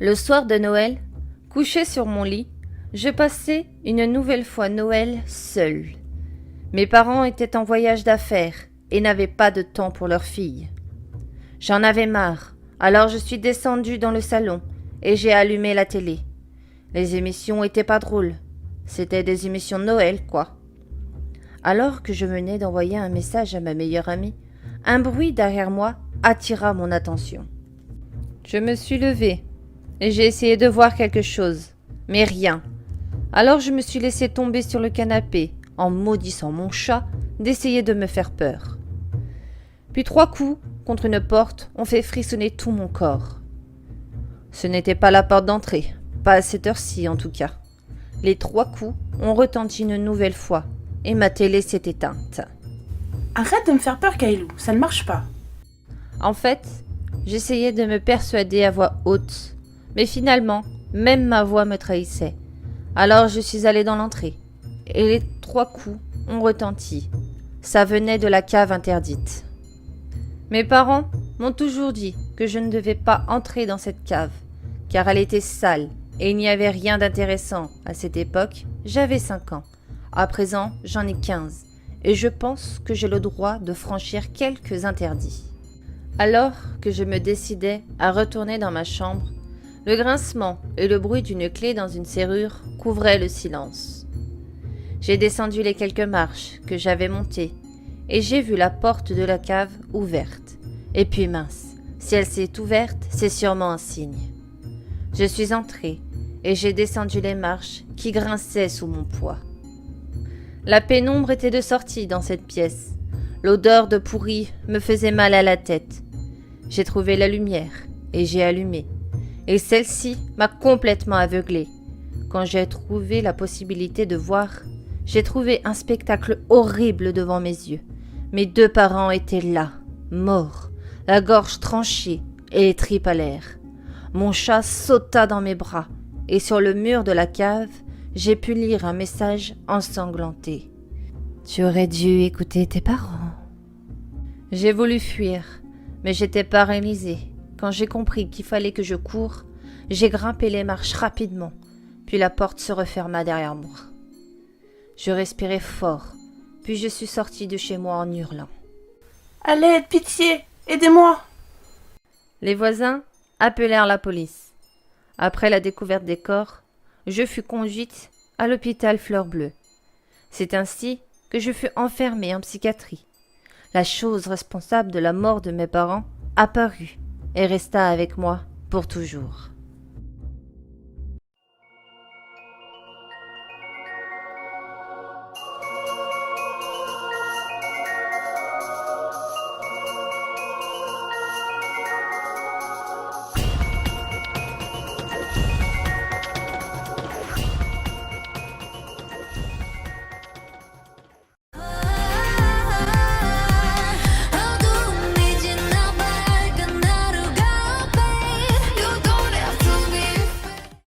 Le soir de Noël, couché sur mon lit, je passais une nouvelle fois Noël seul. Mes parents étaient en voyage d'affaires et n'avaient pas de temps pour leur fille. J'en avais marre, alors je suis descendue dans le salon et j'ai allumé la télé. Les émissions étaient pas drôles. C'était des émissions de Noël, quoi. Alors que je venais d'envoyer un message à ma meilleure amie, un bruit derrière moi attira mon attention. Je me suis levée et j'ai essayé de voir quelque chose, mais rien. Alors je me suis laissée tomber sur le canapé, en maudissant mon chat d'essayer de me faire peur. Puis 3 coups contre une porte ont fait frissonner tout mon corps. Ce n'était pas la porte d'entrée, pas à cette heure-ci en tout cas. Les 3 coups ont retenti une nouvelle fois et ma télé s'est éteinte. Arrête de me faire peur, Kailou, ça ne marche pas. En fait, j'essayais de me persuader à voix haute, mais finalement, même ma voix me trahissait. Alors je suis allée dans l'entrée, et les 3 coups ont retenti. Ça venait de la cave interdite. Mes parents m'ont toujours dit que je ne devais pas entrer dans cette cave, car elle était sale, et il n'y avait rien d'intéressant. À cette époque, j'avais 5 ans. À présent, j'en ai 15, et je pense que j'ai le droit de franchir quelques interdits. Alors que je me décidais à retourner dans ma chambre, le grincement et le bruit d'une clé dans une serrure couvraient le silence. J'ai descendu les quelques marches que j'avais montées et j'ai vu la porte de la cave ouverte. Et puis mince, si elle s'est ouverte, c'est sûrement un signe. Je suis entrée et j'ai descendu les marches qui grinçaient sous mon poids. La pénombre était de sortie dans cette pièce. L'odeur de pourri me faisait mal à la tête. J'ai trouvé la lumière et j'ai allumé. Et celle-ci m'a complètement aveuglée. Quand j'ai trouvé la possibilité de voir, j'ai trouvé un spectacle horrible devant mes yeux. Mes 2 parents étaient là, morts, la gorge tranchée et les tripes à l'air. Mon chat sauta dans mes bras et sur le mur de la cave, j'ai pu lire un message ensanglanté. « Tu aurais dû écouter tes parents. » J'ai voulu fuir, mais j'étais paralysée. Quand j'ai compris qu'il fallait que je coure, j'ai grimpé les marches rapidement, puis la porte se referma derrière moi. Je respirais fort, puis je suis sortie de chez moi en hurlant. « À l'aide, pitié, aidez-moi !» Les voisins appelèrent la police. Après la découverte des corps, je fus conduite à l'hôpital Fleur Bleue. C'est ainsi que je fus enfermée en psychiatrie. La chose responsable de la mort de mes parents apparut et resta avec moi pour toujours.